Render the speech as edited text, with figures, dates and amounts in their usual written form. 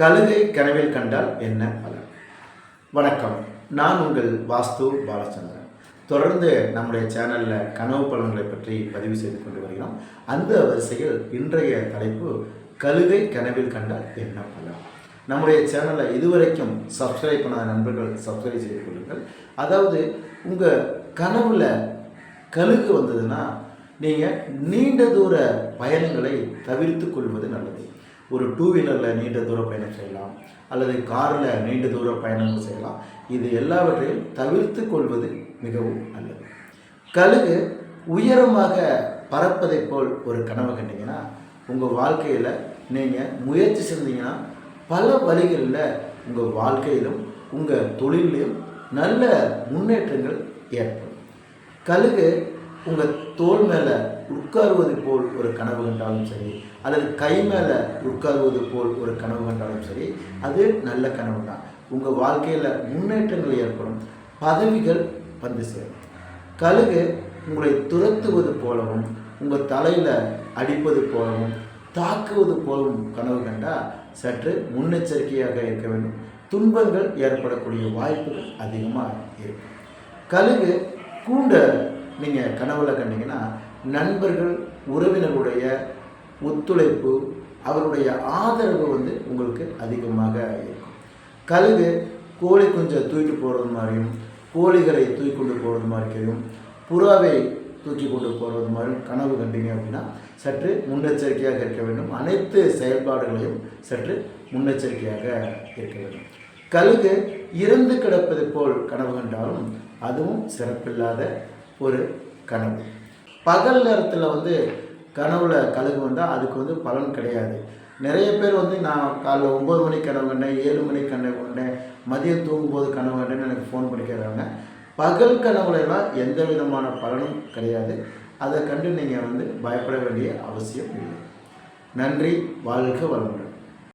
கழுகை கனவில் கண்டால் என்ன பலன்? வணக்கம், நான் உங்கள் வாஸ்து பாலச்சந்திரன். தொடர்ந்து நம்முடைய சேனலில் கனவு பலன்களை பற்றி பதிவு செய்து கொண்டு வருகிறோம். அந்த வரிசையில் இன்றைய தலைப்பு கழுகை கனவில் கண்டால் என்ன பலன். நம்முடைய சேனலை இதுவரைக்கும் சப்ஸ்கிரைப் பண்ணாத நண்பர்கள் சப்ஸ்கிரைப் செய்து கொள்ளுங்கள். அதாவது உங்கள் கனவில் கழுகு வந்ததுன்னா நீங்கள் நீண்ட தூர பயணங்களை தவிர்த்து கொள்வது நல்லது. ஒரு 2 வீலரில் நீண்ட தூர பயணம் செய்யலாம், அல்லது காரில் நீண்ட தூர பயணங்கள் செய்யலாம். இது எல்லாவற்றையும் தவிர்த்து கொள்வது மிகவும் நல்லது. கழுகு உயரமாக பறப்பதை போல் ஒரு கனவு கண்டிங்கன்னா உங்கள் வாழ்க்கையில் நீங்கள் முயற்சி செஞ்சீங்கன்னா பல வழிகளில் உங்கள் வாழ்க்கையிலும் உங்கள் தொழிலையும் நல்ல முன்னேற்றங்கள் ஏற்படும். கழுகு உங்கள் தோள் மேலே உட்காருவது போல் ஒரு கனவு கண்டாலும் சரி, அல்லது கை மேலே உட்காருவது போல் ஒரு கனவு கண்டாலும் சரி, அது நல்ல கனவு தான். உங்கள் வாழ்க்கையில் முன்னேற்றங்கள் ஏற்படும், பதவிகள் வந்து சேரும். கழுகு உங்களை துரத்துவது போலவும் உங்கள் தலையில் அடிப்பது போலவும் தாக்குவது போலவும் கனவு கண்டால் சற்று முன்னெச்சரிக்கையாக இருக்க வேண்டும். துன்பங்கள் ஏற்படக்கூடிய வாய்ப்புகள் அதிகமாக இருக்கும். கழுகு கூண்ட நீங்கள் கனவுல கண்டீங்கன்னா நண்பர்கள் உறவினருடைய ஒத்துழைப்பு, அவருடைய ஆதரவு உங்களுக்கு அதிகமாக இருக்கும். கழுகு கோழி குஞ்சை தூக்கிட்டு போகிறது மாதிரியும், கோழிகளை தூக்கி கொண்டு போகிறது மாதிரியும், புறாவை தூக்கி கொண்டு போகிறது மாதிரியும் கனவு கண்டீங்க அப்படின்னா சற்று முன்னெச்சரிக்கையாக இருக்க வேண்டும். அனைத்து செயல்பாடுகளையும் சற்று முன்னெச்சரிக்கையாக இருக்க வேண்டும். கழுகு இறந்து கிடப்பது போல் கனவு கண்டாலும் அதுவும் சிறப்பில்லாத ஒரு கனவு. பகல் நேரத்தில் கனவுல கழுகு வந்தால் அதுக்கு பலன் கிடையாது. நிறைய பேர் நான் காலைல 9 மணிக்கு கனவு கண்டேன், 7 மணிக்கு கனவு கண்டேன், மதியம் தூங்கும்போது கனவு கண்டேன்னு எனக்கு ஃபோன் பண்ணி கேட்குறாங்க. பகல் கனவுலாம் எந்த விதமான பலனும் கிடையாது. அதை கண்டு நீங்கள் பயப்பட வேண்டிய அவசியம் இல்லை. நன்றி. வாழ்க வளமுடன்.